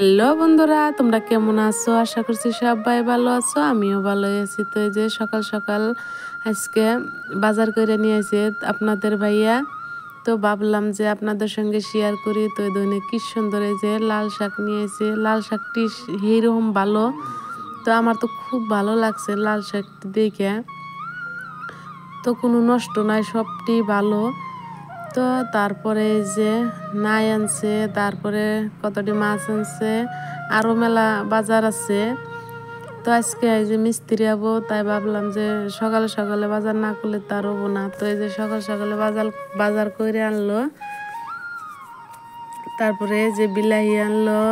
Hello বন্ধুরা, তোমরা কেমন আছো? আশা করছি সবাই ভালো আছো, আমিও ভালো আছি। তো এই যে সকাল সকাল আজকে বাজার করে নিয়ে এসে আপনাদের ভাইয়া, তো ভাবলাম যে আপনাদের সঙ্গে শেয়ার করি। তো এই ধরনের কি সুন্দর এই যে লাল শাক নিয়ে এসে, লাল শাকটি এইরকম ভালো, তো আমার তো খুব ভালো লাগছে লাল শাকটি দেখে। তো কোনো নষ্ট নাই, সবটি ভালো। তো তারপরে যে নাই আনছে, তারপরে কতটি মাছ আনছে, আরও মেলা বাজার আছে। তো আজকে এই যে মিস্ত্রি যাবো, তাই ভাবলাম যে সকালে সকালে বাজার না করলে তার হবো না। তো এই যে সকাল সকালে বাজার করে আনলো। তারপরে যে বিলাহি আনলো,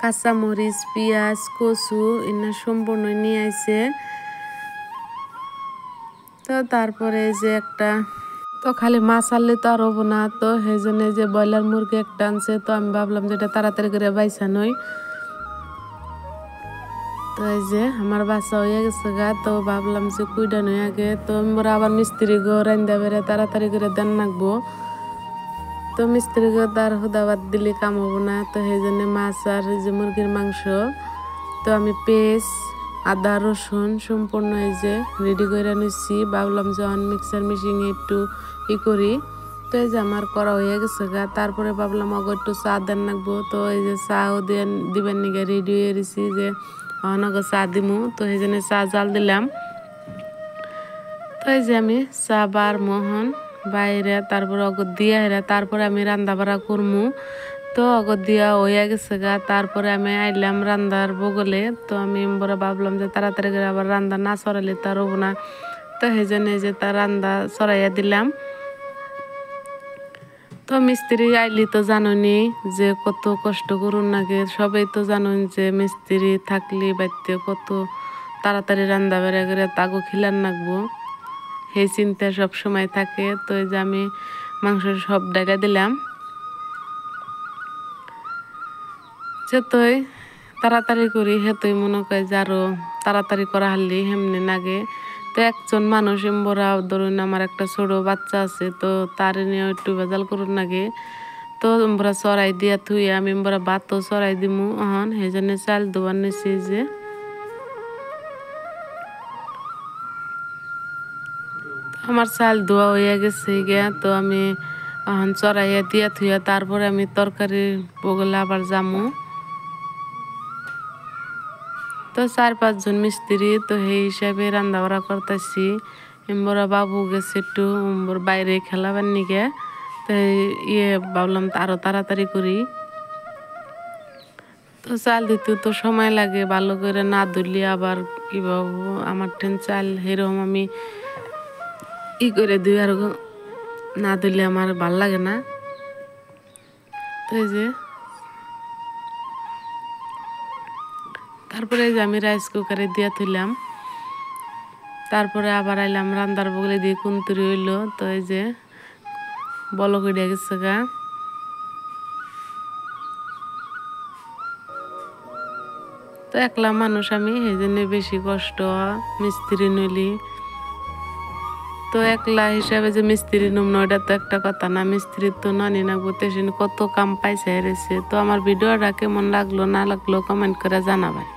কাঁচামরিচ, পেঁয়াজ, কচু এনে সম্পূর্ণ নিয়ে আইছে। তো তারপরে যে একটা, তো খালি মাছ আনলে তো আর হবো না, তো সেই জন্য যে ব্রয়লার মুরগি একটা আনছে। তো আমি ভাবলাম যে এটা তাড়াতাড়ি করে বাইসা নই। তো এই যে আমার বাসা হয়ে গেছে গা, তো ভাবলাম যে কুইডা নই আগে। তো আমরা আবার মিস্ত্রি গো রান্দা বেড়ে তাড়াতাড়ি করে দেন রাখবো। তো মিস্ত্রি গো তার হুদাবাদ দিলে কাম হবো না। তো সেই জন্য মাছ আর যে মুরগির মাংস, তো আমি পেস্ট, আদা রসুন সম্পূর্ণ এই যে রেডি করে নিচ্ছি। ভাবলাম যে মিক্সার মেশিনে একটু করি। তো এই যে আমার করা হয়ে গেছে গা। তারপরে ভাবলাম অগর একটু চা দেন রাখবো। তো এই যে চাও দিবেন নিগে রেডি হয়ে গেছি যে অনগর চা দিমু। তো এই জন্য চা জাল দিলাম। তো এই যে আমি চা বার মোহন বাইরে, তারপরে অগর দিয়া হেরা, তারপরে আমি রান্না বাড়া করমু। তো অগর দিয়া হইয়া গেছে গা। তারপরে আমি আইলাম রান্দার বগলে। তো আমি বড় ভাবলাম যে তাড়াতাড়ি করে আবার রান্না না চড়াইলে তার হবো না। তো সেই জন্য যে তার রান্না চড়াইয়া দিলাম। তো মিস্ত্রি আইলি তো জানোনি যে কত কষ্ট করুন নাগে, সবাই তো জানুন যে মিস্ত্রি থাকলে বাড়িতে কত তাড়াতাড়ি রান্না বেড়া করে তাগো খিলান নাকবো, সেই চিন্তা সব সময় থাকে। তো এই যে আমি মাংস সব ডাকা দিলাম। যেতই তাড়াতাড়ি করি হেতই মনে করে যে আরো তাড়াতাড়ি করা হারলি হেমনি নাগে। তো একজন মানুষ এমবরা ধরুন আমার একটা ছোট বাচ্চা আছে, তো তার নিয়ে একটু ভেজাল করুন নাগে। তো এমবরা চড়াই দিয়া থুই আমি এমবরা ভাতও চড়াই দিমু অহন, সেই জন্য চাল দোয়ার নিছি। যে আমার চাল ধোয়া হইয়া গেছে গিয়া। তো আমি এখন চড়াইয়া দিয়া থুইয়া তারপরে আমি তরকারি বগলে আবার জামু। তো 4-5 জন মিস্ত্রি, তো সেই হিসাবে রান্না বাড়া করতেছি। এমবরা বাবু গেছে একটু বাইরে খেলাবার নিগে। তো ভাবলাম আরো তাড়াতাড়ি করি। তো চাল দিতে তো সময় লাগে, ভালো করে না ধুলি আবার কি ভাবো আমার টেন চাল সেরকম আমি করে দিই, আর না ধুলে আমার ভাল লাগে না। তো এই যে তারপরে যে আমি রাইস কুকারে দিয়া থইলাম। তারপরে আবার আইলাম রান্দার বগলে দিয়ে কুন্তুরি হইলো। তো এই যে বলক উঠে গেছে গা। তো একলা মানুষ আমি, সেই জন্য বেশি কষ্ট মিস্ত্রি নইলি। তো একলা হিসাবে যে মিস্ত্রি নুম না ওটা তো একটা কথা না, মিস্ত্রি তো নানি না বলতে কত কাম পাইছে হেরেছে। তো আমার ভিডিওটা কেমন লাগলো না লাগলো কমেন্ট করে জানাবেন।